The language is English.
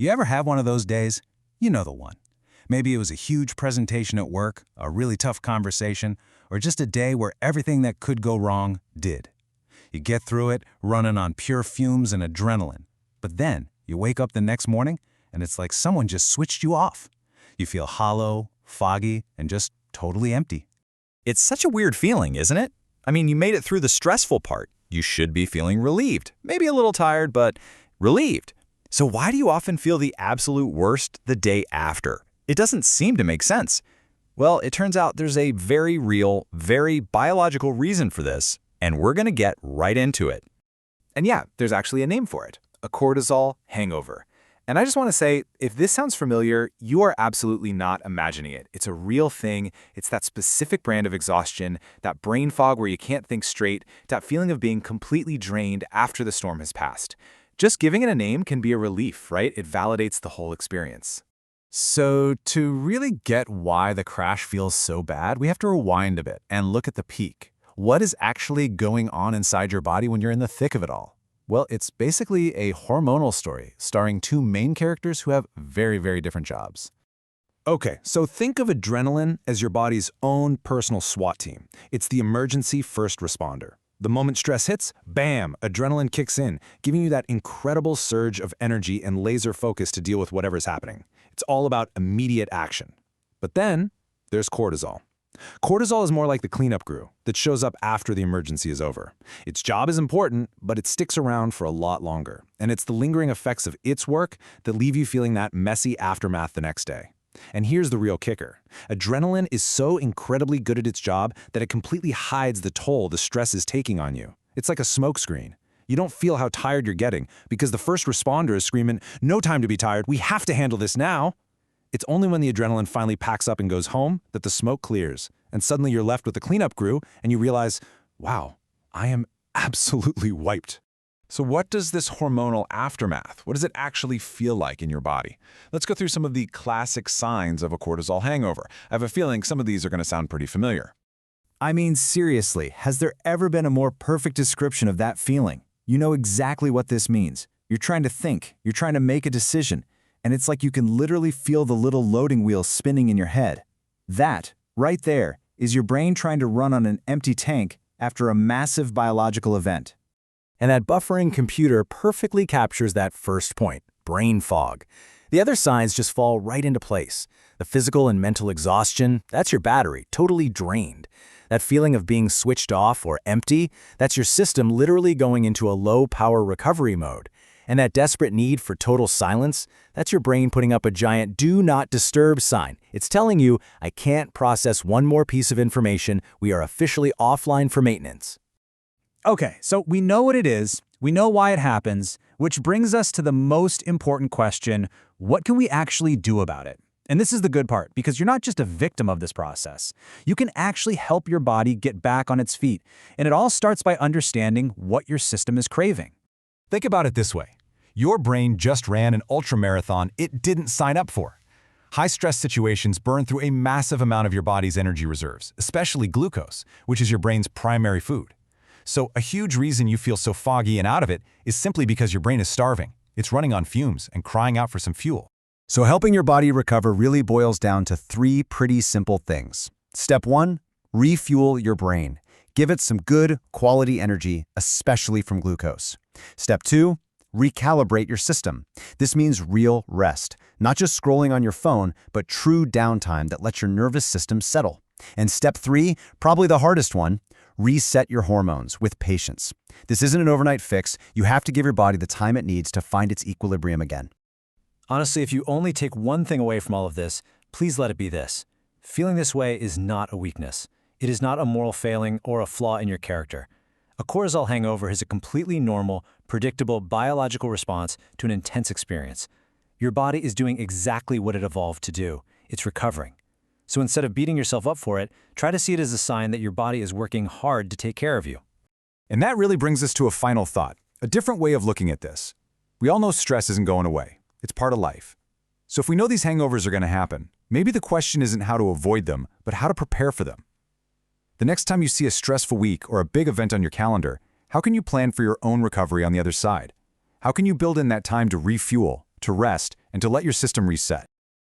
You ever have one of those days? You know the one. Maybe it was a huge presentation at work, a really tough conversation, or just a day where everything that could go wrong did. You get through it running on pure fumes and adrenaline. But then you wake up the next morning and it's like someone just switched you off. You feel hollow, foggy, and just totally empty. It's such a weird feeling, isn't it? I mean, you made it through the stressful part. You should be feeling relieved. Maybe a little tired, but relieved. So why do you often feel the absolute worst the day after? It doesn't seem to make sense. Well, it turns out there's a very real, very biological reason for this, and we're going to get right into it. And yeah, there's actually a name for it, a cortisol hangover. And I just want to say, if this sounds familiar, you are absolutely not imagining it. It's a real thing. It's that specific brand of exhaustion, that brain fog where you can't think straight, that feeling of being completely drained after the storm has passed. Just giving it a name can be a relief, right? It validates the whole experience. So to really get why the crash feels so bad, we have to rewind a bit and look at the peak. What is actually going on inside your body when you're in the thick of it all? Well, it's basically a hormonal story starring two main characters who have very, very different jobs. Okay, so think of adrenaline as your body's own personal SWAT team. It's the emergency first responder. The moment stress hits, bam, adrenaline kicks in, giving you that incredible surge of energy and laser focus to deal with whatever's happening. It's all about immediate action. But then there's cortisol. Cortisol is more like the cleanup crew that shows up after the emergency is over. Its job is important, but it sticks around for a lot longer. And it's the lingering effects of its work that leave you feeling that messy aftermath the next day. And here's the real kicker. Adrenaline is so incredibly good at its job that it completely hides the toll the stress is taking on you. It's like a smokescreen. You don't feel how tired you're getting because the first responder is screaming, "No time to be tired, we have to handle this now." It's only when the adrenaline finally packs up and goes home that the smoke clears, and suddenly you're left with the cleanup crew and you realize, wow, I am absolutely wiped. So what does this hormonal aftermath, what does it actually feel like in your body? Let's go through some of the classic signs of a cortisol hangover. I have a feeling some of these are going to sound pretty familiar. I mean, seriously, has there ever been a more perfect description of that feeling? You know exactly what this means. You're trying to think, you're trying to make a decision, and it's like you can literally feel the little loading wheels spinning in your head. That, right there, is your brain trying to run on an empty tank after a massive biological event. And that buffering computer perfectly captures that first point, brain fog. The other signs just fall right into place. The physical and mental exhaustion, that's your battery, totally drained. That feeling of being switched off or empty, that's your system literally going into a low-power recovery mode. And that desperate need for total silence, that's your brain putting up a giant "do not disturb" sign. It's telling you, I can't process one more piece of information, we are officially offline for maintenance. Okay, so we know what it is, we know why it happens, which brings us to the most important question: what can we actually do about it? And this is the good part, because you're not just a victim of this process. You can actually help your body get back on its feet, and it all starts by understanding what your system is craving. Think about it this way. Your brain just ran an ultramarathon it didn't sign up for. High-stress situations burn through a massive amount of your body's energy reserves, especially glucose, which is your brain's primary food. So a huge reason you feel so foggy and out of it is simply because your brain is starving. It's running on fumes and crying out for some fuel. So helping your body recover really boils down to three pretty simple things. Step 1, refuel your brain. Give it some good, quality energy, especially from glucose. Step 2, recalibrate your system. This means real rest, not just scrolling on your phone, but true downtime that lets your nervous system settle. And step 3, probably the hardest one, reset your hormones with patience. This isn't an overnight fix. You have to give your body the time it needs to find its equilibrium again. Honestly, if you only take one thing away from all of this, please let it be this. Feeling this way is not a weakness. It is not a moral failing or a flaw in your character. A cortisol hangover is a completely normal, predictable biological response to an intense experience. Your body is doing exactly what it evolved to do. It's recovering. So instead of beating yourself up for it, try to see it as a sign that your body is working hard to take care of you. And that really brings us to a final thought, a different way of looking at this. We all know stress isn't going away. It's part of life. So if we know these hangovers are going to happen, maybe the question isn't how to avoid them, but how to prepare for them. The next time you see a stressful week or a big event on your calendar, how can you plan for your own recovery on the other side? How can you build in that time to refuel, to rest, and to let your system reset.